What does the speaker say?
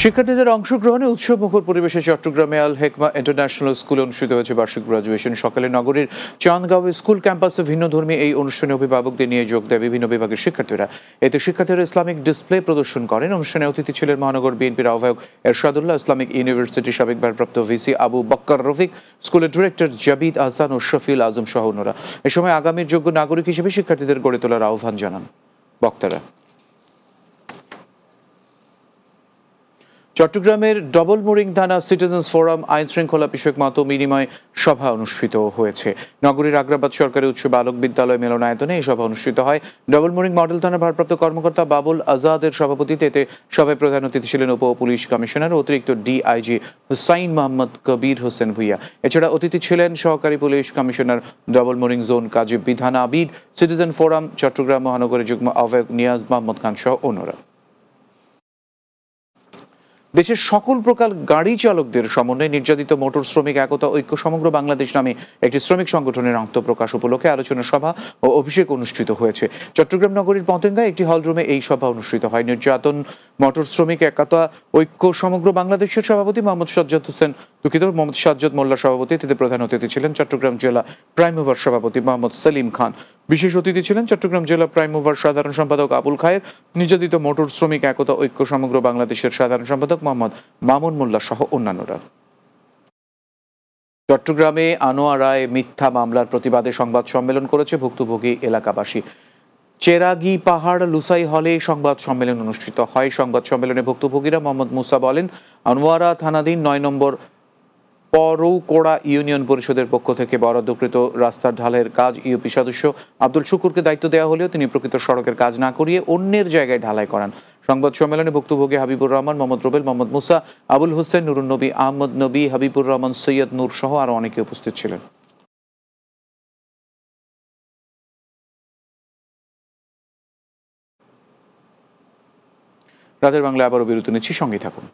শিক্ষার্থীদের অংশগ্রহণে উৎসবমুখর পরিবেশে চট্টগ্রামে আল হেকমা ইন্টারন্যাশনাল স্কুলে অনুষ্ঠিত হয়েছে বার্ষিক গ্রাজুয়েশন। সকালে নগরীর চাঁদগাঁও স্কুল ক্যাম্পাসে ভিন্নধর্মী এই অনুষ্ঠানে অভিভাবকদের নিয়ে যোগ দেয় বিভিন্ন বিভাগের শিক্ষার্থীরা। এতে শিক্ষার্থীরা ইসলামিক ডিসপ্লে প্রদর্শন করেন। অনুষ্ঠানে অতিথি ছিলেন মহানগর বিএনপির আহ্বায়ক এরশাদুল্লাহ, ইসলামিক ইউনিভার্সিটির সাবেক ভারপ্রাপ্ত ভিসি আবু বক্কর রফিক, স্কুলের ডিরেক্টর জাবিদ আহসান ও শফিল আজম সহ অন্যরা। এ সময় আগামীর যোগ্য নাগরিক হিসেবে শিক্ষার্থীদের গড়ে তোলার আহ্বান জানান বক্তারা। চট্টগ্রামের ডবল মোরিং থানা সিটিজেন্স ফোরাম আইন শৃঙ্খলা বিষয়ক মত বিনিময় সভা অনুষ্ঠিত হয়েছে। নগরীর আগ্রাবাদ সরকারি উচ্চ বালক বিদ্যালয় মিলনায়তনে এই সভা অনুষ্ঠিত হয়। ডবল মোরিং মডেল থানার ভারপ্রাপ্ত কর্মকর্তা বাবুল আজাদের সভাপতিত্বে এতে সভায় প্রধান অতিথি ছিলেন উপ পুলিশ কমিশনার ও অতিরিক্ত ডিআইজি হুসাইন মোহাম্মদ কবির হোসেন ভুইয়া। এছাড়া অতিথি ছিলেন সহকারী police commissioner Double Mooring zone Kazi Bidhan Abid, citizen forum Chittagong মহানগরের যুগ্ম আহ্বায়ক নিয়াজ মোহাম্মদ খান সহ অন্যরা। দেশের সকল প্রকার গাড়ি চালকদের সমন্বয়ে নির্যাতিত মোটর শ্রমিক একতা ঐক্য সমগ্র বাংলাদেশ নামে একটি শ্রমিক সংগঠনের আত্মপ্রকাশ উপলক্ষে আলোচনা সভা ও অভিষেক অনুষ্ঠিত হয়েছে। চট্টগ্রাম নগরীর পতেঙ্গায় একটি হলরুমে এই সভা অনুষ্ঠিত হয়। নির্যাতন মোটর শ্রমিক একতা ঐক্য সমগ্র বাংলাদেশের সভাপতি মোহাম্মদ সাজ্জাদ মোল্লার সভাপতিত্বে প্রধান অতিথি ছিলেন চট্টগ্রাম জেলা প্রাইম মুভার সভাপতি মোহাম্মদ সেলিম খান। বিশেষ অতিথি ছিলেন চট্টগ্রাম জেলা প্রাইম মুভার সাধারণ সম্পাদক আবুল খায়ের, নির্যাতিত মোটর শ্রমিক একতা ঐক্য সমগ্র বাংলাদেশের সাধারণ সম্পাদক মোহাম্মদ মামুন মোল্লা সহ অন্যান্যরা। চট্টগ্রামে আনোয়ারায় মিথ্যা মামলার প্রতিবাদে সংবাদ সম্মেলন করেছে ভুক্তভোগী এলাকাবাসী। চেরাগি পাহাড় লুসাই হলে সংবাদ সম্মেলন অনুষ্ঠিত হয়। সংবাদ সম্মেলনে ভুক্তভোগীরা মোহাম্মদ মুসা বলেন, আনোয়ারা থানাধীন ৯ নম্বর পরৌকোড়া ইউনিয়ন পরিষদের পক্ষ থেকে বরাদ্দকৃত রাস্তার ঢালের কাজ ইউপি সদস্য আব্দুল শুকুরকে দায়িত্ব দেওয়া হলেও তিনি প্রকৃত সড়কের কাজ না করিয়ে অন্যের জায়গায় ঢালাই করান। সংবাদ সম্মেলনে ভুক্তভোগী হাবিবুর রহমান, মোহাম্মদ রুবেল, মোহাম্মদ মুসা, আবুল হোসেন, নুরুন নবী, আহমদ নবী, হাবিবুর রহমান, সৈয়দ নূর সহ আরও অনেকে উপস্থিত ছিলেন। রাতের বাংলা আবারও বিরতি নিচ্ছি, সঙ্গেই থাকুন।